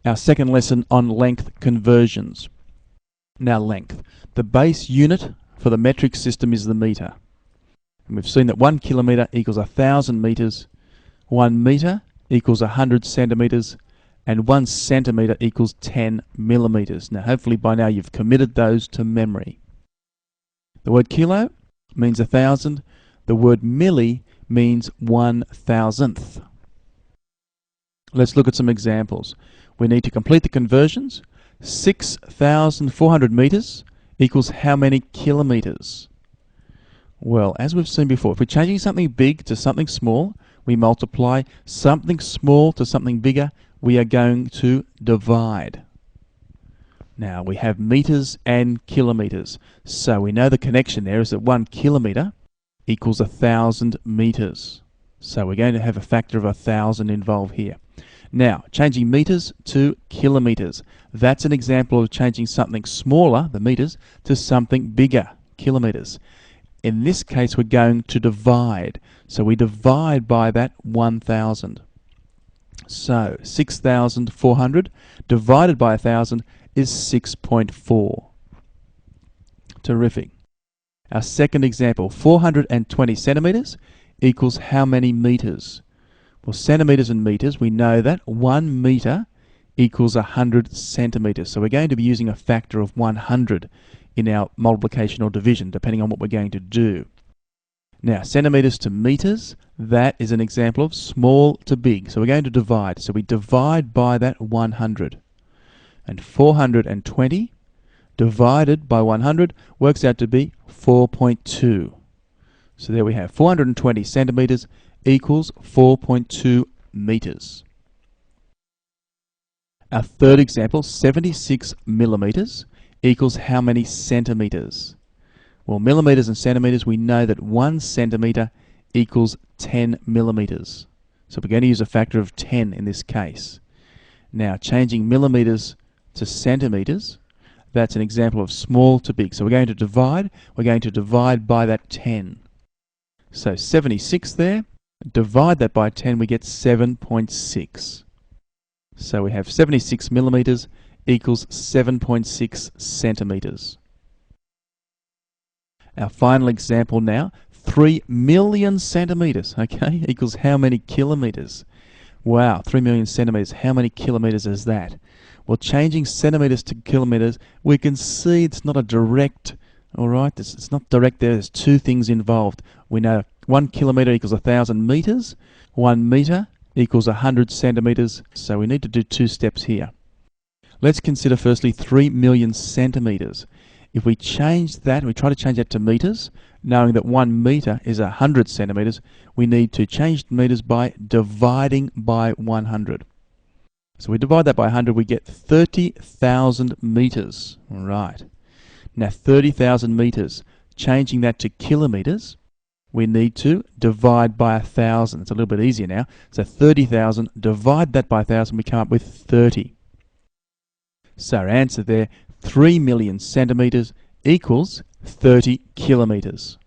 our second lesson on length conversions. Now length. The base unit for the metric system is the metre. And we've seen that 1 kilometre equals 1,000 metres, 1 metre equals 100 centimetres, and 1 centimetre equals 10 millimetres. Now hopefully by now you've committed those to memory. The word kilo means 1,000. The word milli means 1,000th. Let's look at some examples. We need to complete the conversions. 6,400 metres equals how many kilometres? Well, as we've seen before, if we're changing something big to something small, we multiply. Something small to something bigger, we are going to divide. Now we have metres and kilometres. So we know the connection there is that 1 kilometre equals 1,000 metres. So we're going to have a factor of 1,000 involved here. Now, changing metres to kilometres. That's an example of changing something smaller, the metres, to something bigger, kilometres. In this case, we're going to divide. So we divide by that 1,000. So 6,400 divided by 1,000 is 6.4. Terrific. Our second example, 420 centimetres equals how many metres? Well, centimetres and metres, we know that 1 metre equals 100 centimetres. So we're going to be using a factor of 100 in our multiplication or division, depending on what we're going to do. Now, centimetres to metres, that is an example of small to big. So we're going to divide. So we divide by that 100. And 420 divided by 100 works out to be 4.2. So there we have 420 centimetres equals 4.2 metres. Our third example, 76 millimetres equals how many centimetres? Well, millimetres and centimetres, we know that 1 centimetre equals 10 millimetres. So we're going to use a factor of 10 in this case. Now, changing millimetres to centimetres, that's an example of small to big. So we're going to divide by that 10. So 76 there, divide that by 10, we get 7.6. So we have 76 millimetres equals 7.6 centimetres. Our final example now, 3 million centimetres, okay, equals how many kilometres? Wow, 3 million centimetres, how many kilometres is that? Well, changing centimetres to kilometres, we can see it's not a direct, alright, it's not direct there, there's two things involved. We know 1 kilometre equals 1,000 metres, 1 metre equals 100 centimetres, so we need to do two steps here. Let's consider firstly 3 million centimetres. If we change that, we try to change that to metres, knowing that 1 metre is 100 centimetres, we need to change metres by dividing by 100. So we divide that by 100, we get 30,000 metres. Right. Now 30,000 metres, changing that to kilometres, we need to divide by 1,000. It's a little bit easier now. So 30,000, divide that by 1,000, we come up with 30. So our answer there, 3 million centimetres equals 30 kilometres.